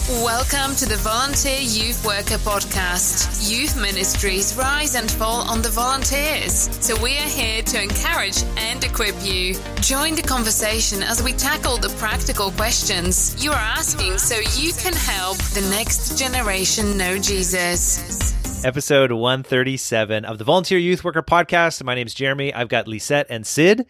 Welcome to the Volunteer Youth Worker Podcast. Youth ministries rise and fall on the volunteers. So we are here to encourage and equip you. Join the conversation as we tackle the practical questions you are asking so you can help the next generation know Jesus. Episode 137 of the Volunteer Youth Worker Podcast. My name is Jeremy. I've got Lisette and Sid,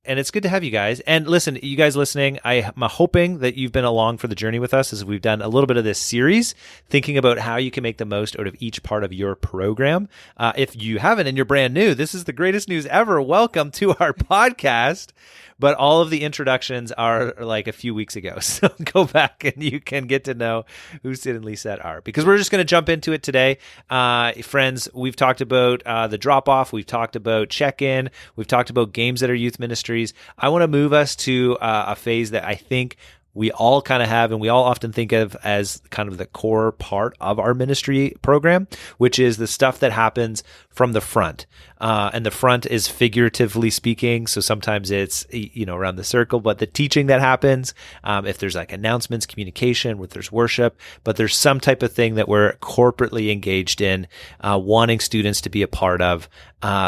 and it's good to have you guys. And listen, you guys listening, I'm hoping that you've been along for the journey with us as we've done a little bit of this series, thinking about how you can make the most out of each part of your program. If you haven't and you're brand new, this is the greatest news ever. Welcome to our podcast. But all of the introductions are like a few weeks ago. So go back and you can get to know who Sid and Lisette are. Because we're just going to jump into it today. Friends, we've talked about the drop-off. We've talked about check-in. We've talked about games that are youth ministries. I want to move us to a phase that I think we all kind of have and we all often think of as kind of the core part of our ministry program, which is the stuff that happens from the front. And the front is figuratively speaking. So sometimes it's, around the circle, but the teaching that happens, if there's like announcements, communication, if there's worship, but there's some type of thing that we're corporately engaged in, wanting students to be a part of.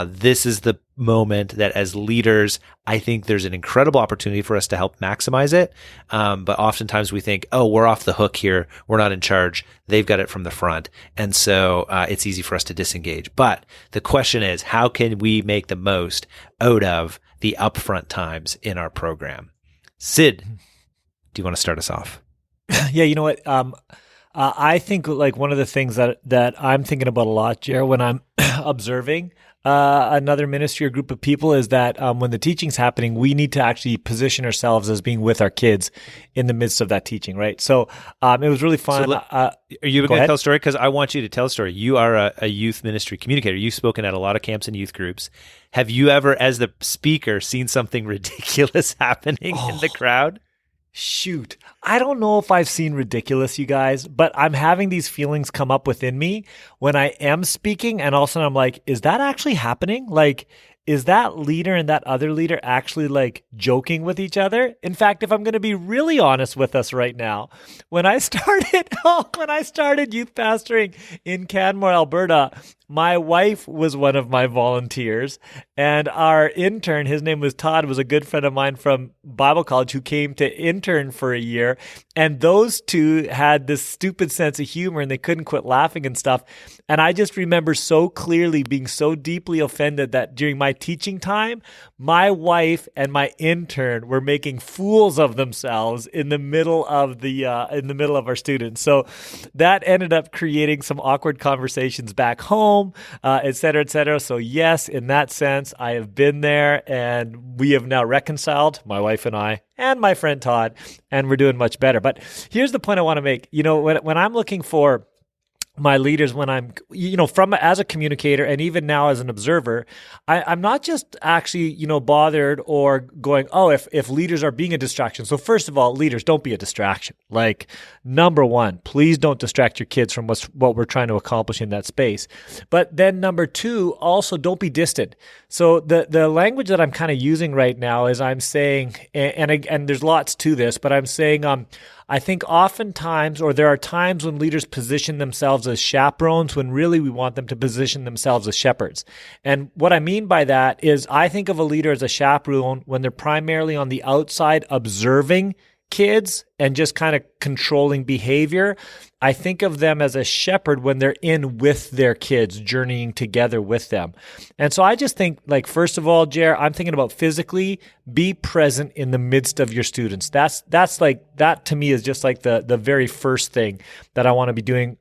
This is the moment that as leaders, I think there's an incredible opportunity for us to help maximize it. But oftentimes we think, oh, we're off the hook here. We're not in charge. They've got it from the front. And so it's easy for us to disengage. But the question is, how can we make the most out of the upfront times in our program? Sid, do you want to start us off? Yeah, you know what? I think like one of the things that I'm thinking about a lot, Jer, when I'm observing another ministry or group of people is that when the teaching's happening, we need to actually position ourselves as being with our kids in the midst of that teaching, right? So it was really fun. So are you going to tell a story? Because I want you to tell a story. You are a youth ministry communicator. You've spoken at a lot of camps and youth groups. Have you ever, as the speaker, seen something ridiculous happening in the crowd? Shoot. I don't know if I've seen ridiculous, you guys, but I'm having these feelings come up within me when I am speaking. And all of a sudden I'm like, is that actually happening? Like, is that leader and that other leader actually like joking with each other? In fact, if I'm going to be really honest with us right now, when I started youth pastoring in Canmore, Alberta, my wife was one of my volunteers, and our intern, his name was Todd, was a good friend of mine from Bible college who came to intern for a year. And those two had this stupid sense of humor and they couldn't quit laughing and stuff. And I just remember so clearly being so deeply offended that during my teaching time, my wife and my intern were making fools of themselves in the middle of our students. So that ended up creating some awkward conversations back home, et cetera, et cetera. So yes, in that sense, I have been there and we have now reconciled, my wife and I, and my friend Todd, and we're doing much better. But here's the point I want to make. When I'm looking for my leaders, when I'm, from as a communicator and even now as an observer, I'm not just actually, bothered or going, oh, if leaders are being a distraction. So first of all, leaders, don't be a distraction. Like, number one, please don't distract your kids from what we're trying to accomplish in that space. But then number two, also don't be distant. So the language that I'm kind of using right now is I'm saying, and there's lots to this, but I'm saying, I think oftentimes, or there are times when leaders position themselves as chaperones when really we want them to position themselves as shepherds. And what I mean by that is I think of a leader as a chaperone when they're primarily on the outside observing kids and just kind of controlling behavior. I think of them as a shepherd when they're in with their kids, journeying together with them. And so I just think, like, first of all, Jer, I'm thinking about physically be present in the midst of your students. That's like, that to me is just like the very first thing that I want to be doing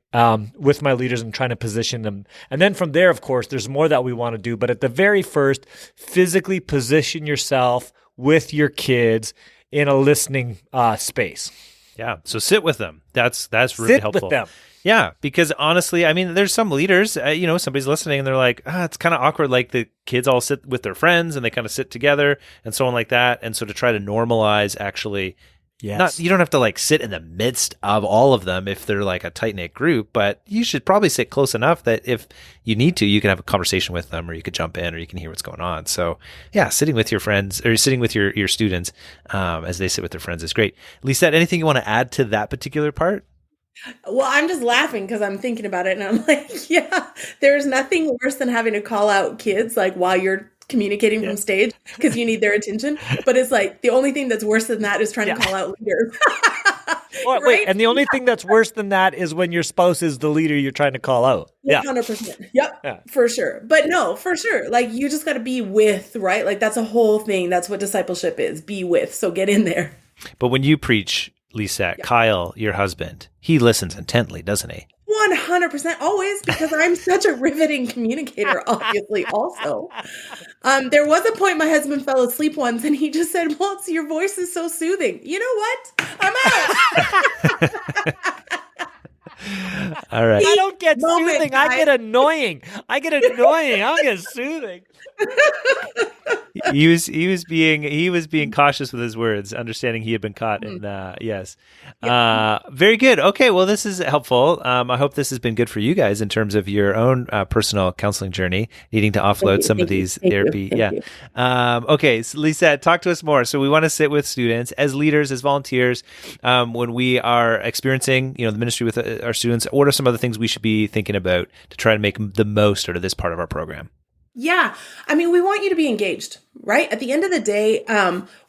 with my leaders and trying to position them. And then from there, of course, there's more that we want to do. But at the very first, physically position yourself with your kids in a listening space. Yeah. So sit with them. That's really helpful. Sit with them. Yeah. Because honestly, I mean, there's some leaders, somebody's listening and they're like, it's kind of awkward. Like the kids all sit with their friends and they kind of sit together and so on like that. And so to try to normalize actually Yes. You don't have to like sit in the midst of all of them if they're like a tight knit group, but you should probably sit close enough that if you need to, you can have a conversation with them, or you could jump in, or you can hear what's going on. So yeah, sitting with your friends or sitting with your students as they sit with their friends is great. Lisette, anything you want to add to that particular part? Well, I'm just laughing because I'm thinking about it and I'm like, yeah, there's nothing worse than having to call out kids like while you're communicating from stage because you need their attention. But it's like the only thing that's worse than that is trying to call out leaders. Right? Wait, and the only thing that's worse than that is when your spouse is the leader you're trying to call out. 100%. Yep. For sure. But no, for sure. Like you just got to be with, right? Like that's a whole thing. That's what discipleship is. Be with. So get in there. But when you preach, Lisette, Kyle, your husband, he listens intently, doesn't he? 100% always, because I'm such a riveting communicator, obviously, also. There was a point my husband fell asleep once and he just said, well, your voice is so soothing. You know what? I'm out. All right. I don't get soothing. Guys. I get annoying. I don't get soothing. He was being cautious with his words, understanding he had been caught. And yes, very good. Okay, well, this is helpful. I hope this has been good for you guys in terms of your own personal counseling journey, needing to offload some of these therapy. Okay, so Lisette, talk to us more. So we want to sit with students as leaders, as volunteers, when we are experiencing, the ministry with our students. What are some other things we should be thinking about to try to make the most out of this part of our program? Yeah. I mean, we want you to be engaged, right? At the end of the day,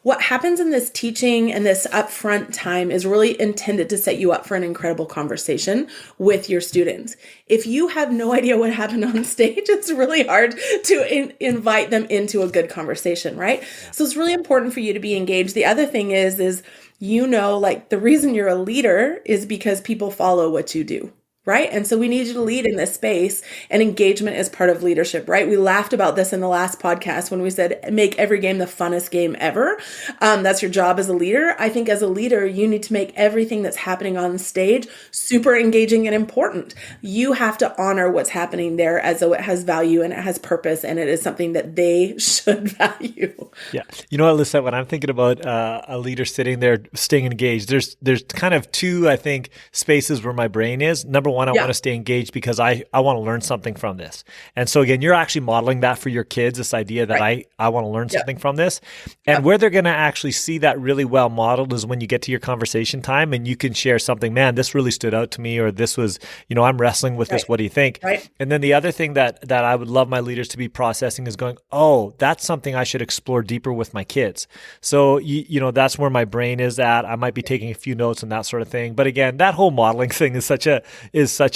what happens in this teaching and this upfront time is really intended to set you up for an incredible conversation with your students. If you have no idea what happened on stage, it's really hard to invite them into a good conversation, right? So it's really important for you to be engaged. The other thing is like the reason you're a leader is because people follow what you do. Right. And so we need you to lead in this space, and engagement is part of leadership, right? We laughed about this in the last podcast when we said, make every game the funnest game ever. That's your job as a leader. I think as a leader, you need to make everything that's happening on stage super engaging and important. You have to honor what's happening there as though it has value and it has purpose and it is something that they should value. Yeah. You know what, Lisette, when I'm thinking about a leader sitting there, staying engaged, there's kind of two, I think, spaces where my brain is. Number one, I want to stay engaged because I want to learn something from this. And so again, you're actually modeling that for your kids, this idea that I want to learn something from this. And where they're going to actually see that really well modeled is when you get to your conversation time and you can share something, man, this really stood out to me, or this was, I'm wrestling with this. What do you think? Right. And then the other thing that I would love my leaders to be processing is going, oh, that's something I should explore deeper with my kids. So, that's where my brain is at. I might be taking a few notes and that sort of thing. But again, that whole modeling thing is such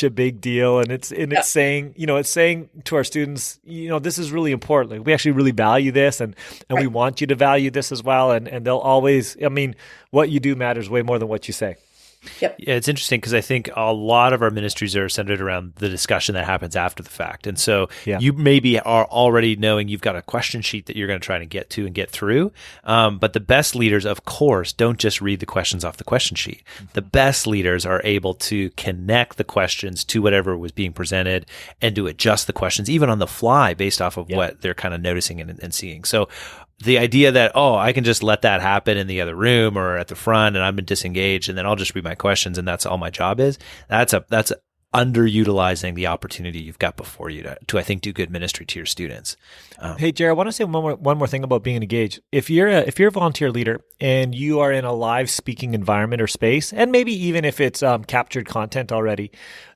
a big deal, and it's saying to our students, this is really important. Like, we actually really value this, and we want you to value this as well. And they'll always, what you do matters way more than what you say. Yep. Yeah, it's interesting because I think a lot of our ministries are centered around the discussion that happens after the fact. And so you maybe are already knowing you've got a question sheet that you're going to try to get to and get through. But the best leaders, of course, don't just read the questions off the question sheet. The best leaders are able to connect the questions to whatever was being presented and to adjust the questions even on the fly based off of what they're kind of noticing and seeing. So the idea that, I can just let that happen in the other room or at the front and I'm disengaged and then I'll just read my questions and that's all my job is, that's underutilizing the opportunity you've got before you to I think, do good ministry to your students. Hey, Jared, I want to say one more thing about being engaged. If you're a volunteer leader and you are in a live speaking environment or space, and maybe even if it's captured content already,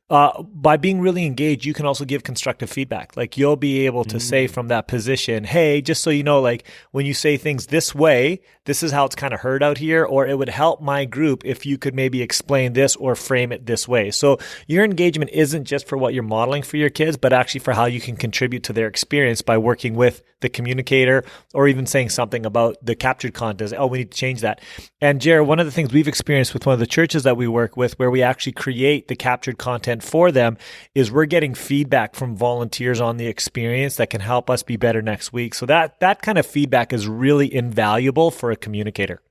by being really engaged, you can also give constructive feedback. Like, you'll be able to say from that position, hey, just so you know, like, when you say things this way, this is how it's kind of heard out here, or it would help my group if you could maybe explain this or frame it this way. So your engagement isn't just for what you're modeling for your kids, but actually for how you can contribute to their experience by working with the communicator, or even saying something about the captured content. Oh, we need to change that. And Jared, one of the things we've experienced with one of the churches that we work with, where we actually create the captured content for them, is we're getting feedback from volunteers on the experience that can help us be better next week. So that kind of feedback is really invaluable for a communicator.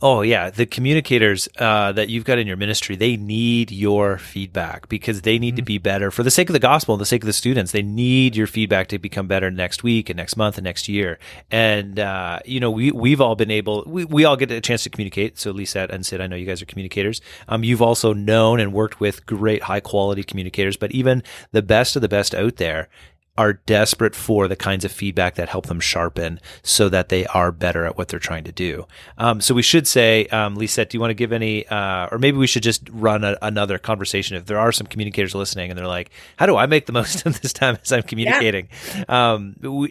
Oh, yeah. The communicators that you've got in your ministry, they need your feedback because they need to be better for the sake of the gospel and the sake of the students. They need your feedback to become better next week and next month and next year. And, we've all been we all get a chance to communicate. So Lisette and Sid, I know you guys are communicators. You've also known and worked with great high quality communicators, but even the best of the best out there are desperate for the kinds of feedback that help them sharpen so that they are better at what they're trying to do. So we should say, Lisette, do you want to give any, or maybe we should just run another conversation if there are some communicators listening and they're like, how do I make the most of this time as I'm communicating? Yeah.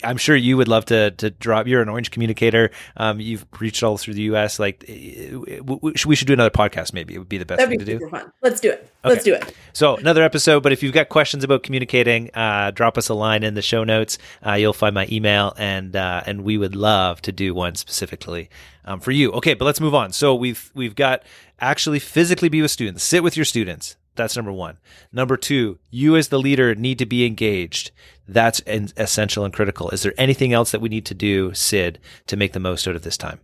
I'm sure you would love to drop, you're an Orange communicator. You've reached all through the US. Like we should do another podcast. Maybe it would be the best thing to do. Super fun. Let's do it. Okay. Let's do it. So another episode, but if you've got questions about communicating, drop us a line in the show notes. You'll find my email, and we would love to do one specifically for you. Okay, but let's move on. So we've got actually physically be with students, sit with your students. That's number one. Number two, you as the leader need to be engaged. That's essential and critical. Is there anything else that we need to do, Sid, to make the most out of this time?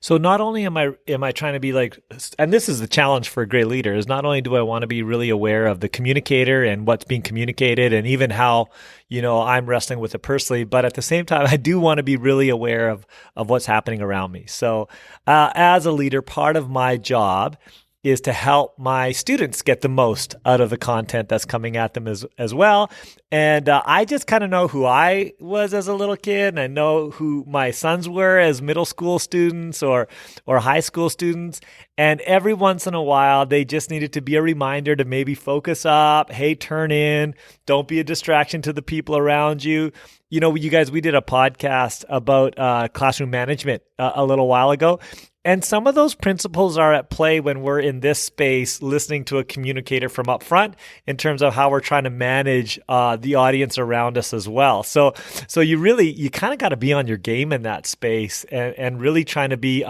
So not only am I trying to be like, and this is the challenge for a great leader, is not only do I want to be really aware of the communicator and what's being communicated and even how, I'm wrestling with it personally, but at the same time, I do want to be really aware of what's happening around me. So as a leader, part of my job is to help my students get the most out of the content that's coming at them as well. And I just kind of know who I was as a little kid, and I know who my sons were as middle school students or high school students. And every once in a while, they just needed to be a reminder to maybe focus up. Hey, turn in. Don't be a distraction to the people around you. You guys, we did a podcast about classroom management a little while ago. And some of those principles are at play when we're in this space listening to a communicator from up front in terms of how we're trying to manage the audience around us as well. So you kind of got to be on your game in that space and really trying to be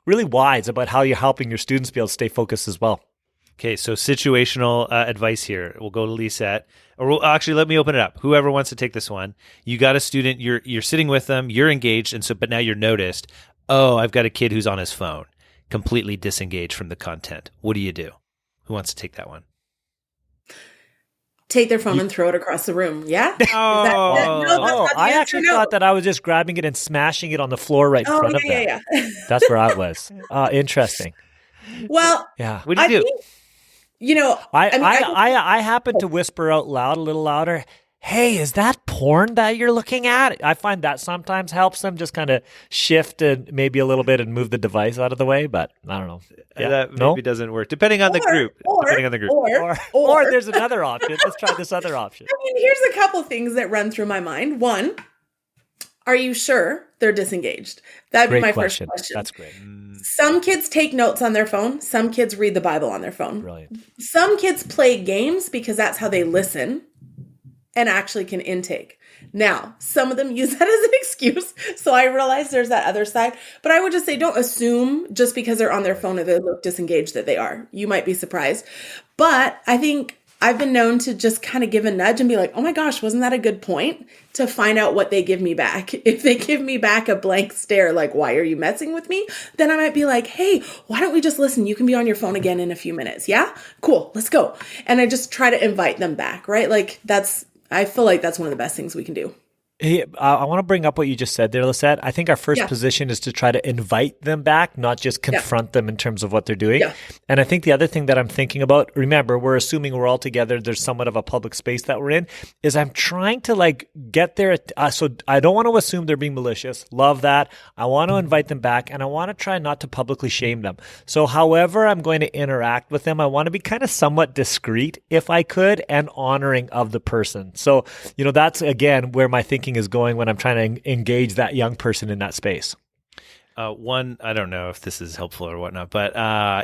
really wise about how you're helping your students be able to stay focused as well. Okay, so situational advice here. We'll go to Lisette. Actually, let me open it up. Whoever wants to take this one. You got a student, you're sitting with them, you're engaged, but now you're noticed. Oh, I've got a kid who's on his phone, completely disengaged from the content. What do you do? Who wants to take that one? Take their phone and throw it across the room. Yeah? I actually thought that I was just grabbing it and smashing it on the floor right in front of them. Yeah. That's where I was. Interesting. Well, yeah. What do you do? I happen to whisper out loud, a little louder, hey, is that porn that you're looking at? I find that sometimes helps them just kind of shift and maybe a little bit and move the device out of the way, but I don't know. Yeah. That maybe doesn't work, depending on the group. Or there's another option. Let's try this other option. I mean, here's a couple things that run through my mind. One, are you sure they're disengaged? That'd be my first question. That's great. Some kids take notes on their phone. Some kids read the Bible on their phone. Brilliant. Some kids play games because that's how they listen and actually can intake. Now, some of them use that as an excuse. So I realize there's that other side. But I would just say don't assume just because they're on their phone or they look disengaged that they are. You might be surprised. But I think I've been known to just kind of give a nudge and be like, oh my gosh, wasn't that a good point? To find out what they give me back. If they give me back a blank stare, like, why are you messing with me? Then I might be like, hey, why don't we just listen? You can be on your phone again in a few minutes. Yeah? Cool. Let's go. And I just try to invite them back, right? Like I feel like that's one of the best things we can do. Hey, I want to bring up what you just said there, Lisette. I think our first position is to try to invite them back, not just confront them in terms of what they're doing. Yeah. And I think the other thing that I'm thinking about, remember, we're assuming we're all together. There's somewhat of a public space that we're in, is I'm trying to get there. So I don't want to assume they're being malicious. Love that. I want to invite them back, and I want to try not to publicly shame them. So however I'm going to interact with them, I want to be kind of somewhat discreet, if I could, and honoring of the person. So, that's, again, where my thinking is going when I'm trying to engage that young person in that space. One, I don't know if this is helpful or whatnot, but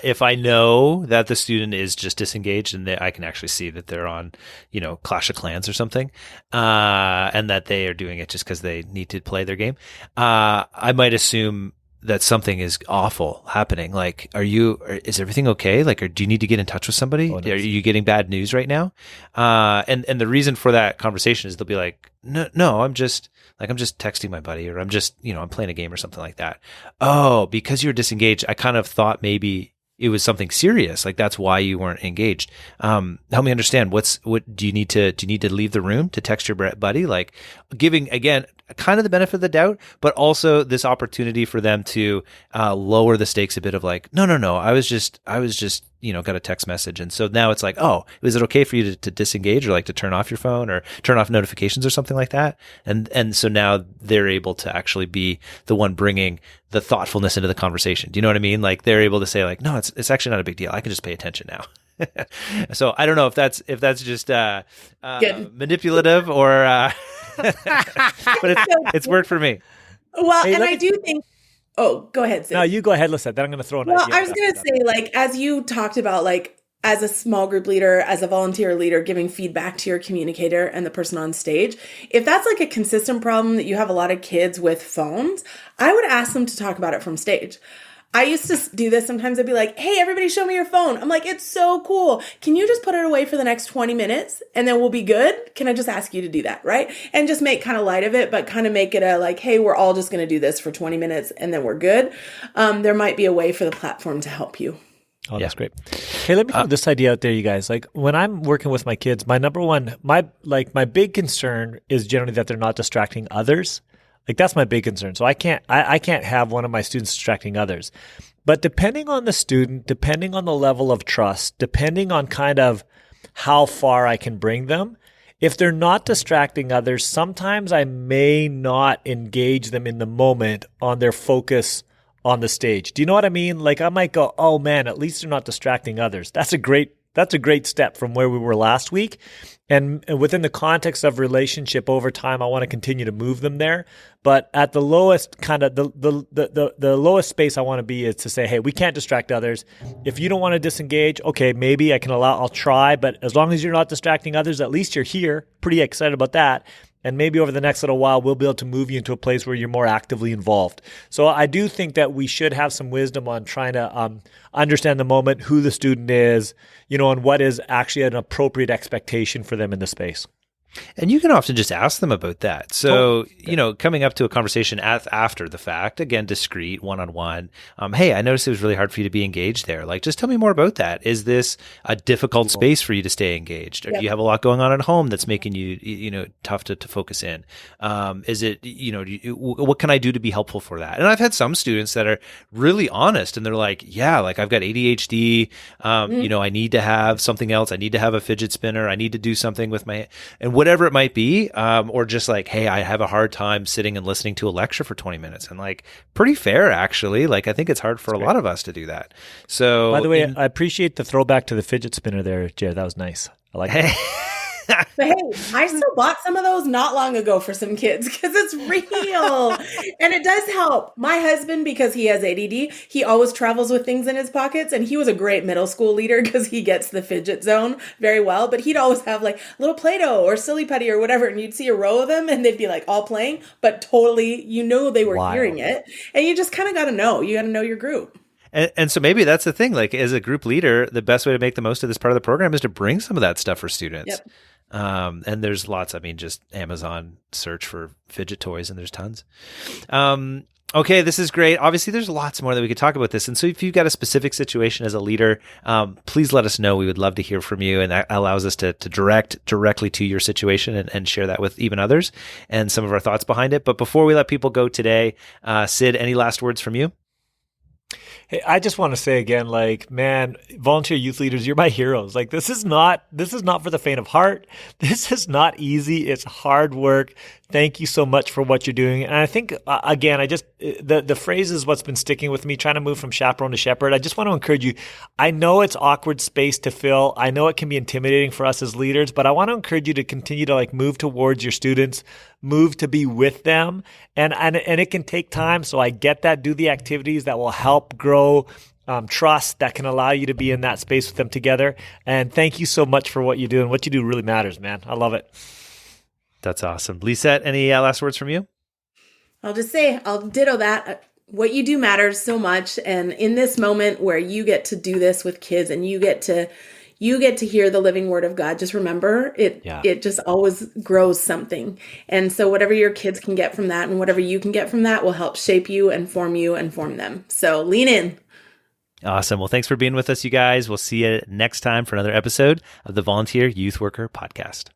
if I know that the student is just disengaged and I can actually see that they're on, Clash of Clans or something, and that they are doing it just because they need to play their game, I might assume that something is awful happening. Like, is everything okay? Like, do you need to get in touch with somebody? Are you getting bad news right now? And the reason for that conversation is they'll be like, no, I'm just Like I'm just texting my buddy, or I'm just, I'm playing a game or something like that. Oh, because you're disengaged, I kind of thought maybe it was something serious. Like that's why you weren't engaged. Help me understand. What do you need to leave the room to text your buddy? Like giving, again, kind of the benefit of the doubt, but also this opportunity for them to lower the stakes a bit of like, no, I was just, got a text message. And so now it's like, oh, is it okay for you to disengage or like to turn off your phone or turn off notifications or something like that? And so now they're able to actually be the one bringing the thoughtfulness into the conversation. Do you know what I mean? Like they're able to say like, no, it's actually not a big deal. I can just pay attention now. So I don't know if that's just manipulative or, but it's worked for me. Well, hey, and I do think. Oh, go ahead, Sid. No, you go ahead, Lisette. Then I'm going to throw an idea. Well, I was going to say, like, as you talked about, like, as a small group leader, as a volunteer leader, giving feedback to your communicator and the person on stage, if that's like a consistent problem that you have a lot of kids with phones, I would ask them to talk about it from stage. I used to do this. Sometimes I'd be like, hey, everybody show me your phone. I'm like, it's so cool. Can you just put it away for the next 20 minutes and then we'll be good? Can I just ask you to do that? Right. And just make kind of light of it, but kind of make it a like, hey, we're all just going to do this for 20 minutes and then we're good. There might be a way for the platform to help you. Oh, that's great. Hey, let me throw this idea out there, you guys. Like when I'm working with my kids, my big concern is generally that they're not distracting others. Like that's my big concern. So I can't have one of my students distracting others. But depending on the student, depending on the level of trust, depending on kind of how far I can bring them, if they're not distracting others, sometimes I may not engage them in the moment on their focus on the stage. Do you know what I mean? Like I might go, oh man, at least they're not distracting others. That's a great step from where we were last week. And within the context of relationship over time, I want to continue to move them there. But at the lowest kind of the lowest space I want to be is to say, hey, we can't distract others. If you don't want to disengage, okay, maybe I'll try. But as long as you're not distracting others, at least you're here. Pretty excited about that. And maybe over the next little while, we'll be able to move you into a place where you're more actively involved. So I do think that we should have some wisdom on trying to understand the moment, who the student is, and what is actually an appropriate expectation for them in the space. And you can often just ask them about that. So, coming up to a conversation after the fact, again, discreet, one-on-one. Hey, I noticed it was really hard for you to be engaged there. Like, just tell me more about that. Is this a difficult space for you to stay engaged? Or do you have a lot going on at home that's making you, tough to focus in? Is it, what can I do to be helpful for that? And I've had some students that are really honest and they're like, yeah, like I've got ADHD. I need to have something else. I need to have a fidget spinner. I need to do something with my, and whatever it might be, or just like, hey, I have a hard time sitting and listening to a lecture for 20 minutes. And like, pretty fair, actually. Like, I think it's hard for a lot of us to do that. So, by the way, I appreciate the throwback to the fidget spinner there, Jared. That was nice. I like it. But hey, I still bought some of those not long ago for some kids because it's real and it does help. My husband, because he has ADD, he always travels with things in his pockets, and he was a great middle school leader because he gets the fidget zone very well. But he'd always have like little Play-Doh or silly putty or whatever, and you'd see a row of them and they'd be like all playing, but totally, they were hearing it, and you just kind of got to know. You got to know your group. And so maybe that's the thing. Like as a group leader, the best way to make the most of this part of the program is to bring some of that stuff for students. Yep. And there's lots, just Amazon search for fidget toys and there's tons. Okay, this is great. Obviously, there's lots more that we could talk about this. And so if you've got a specific situation as a leader, please let us know. We would love to hear from you. And that allows us to direct directly to your situation and share that with even others and some of our thoughts behind it. But before we let people go today, Sid, any last words from you? Hey, I just want to say again, like, man, volunteer youth leaders, you're my heroes. Like, this is not for the faint of heart. This is not easy. It's hard work. Thank you so much for what you're doing. And I think, again, the phrase is what's been sticking with me, trying to move from chaperone to shepherd. I just want to encourage you. I know it's awkward space to fill. I know it can be intimidating for us as leaders, but I want to encourage you to continue to like move towards your students, move to be with them. And it can take time. So I get that. Do the activities that will help grow trust, that can allow you to be in that space with them together. And thank you so much for what you do. And what you do really matters, man. I love it. That's awesome. Lisette, any last words from you? I'll just say, I'll ditto that. What you do matters so much. And in this moment where you get to do this with kids and you get to, you get to hear the living word of God. Just remember, it just always grows something. And so whatever your kids can get from that and whatever you can get from that will help shape you and form them. So lean in. Awesome. Well, thanks for being with us, you guys. We'll see you next time for another episode of the Volunteer Youth Worker Podcast.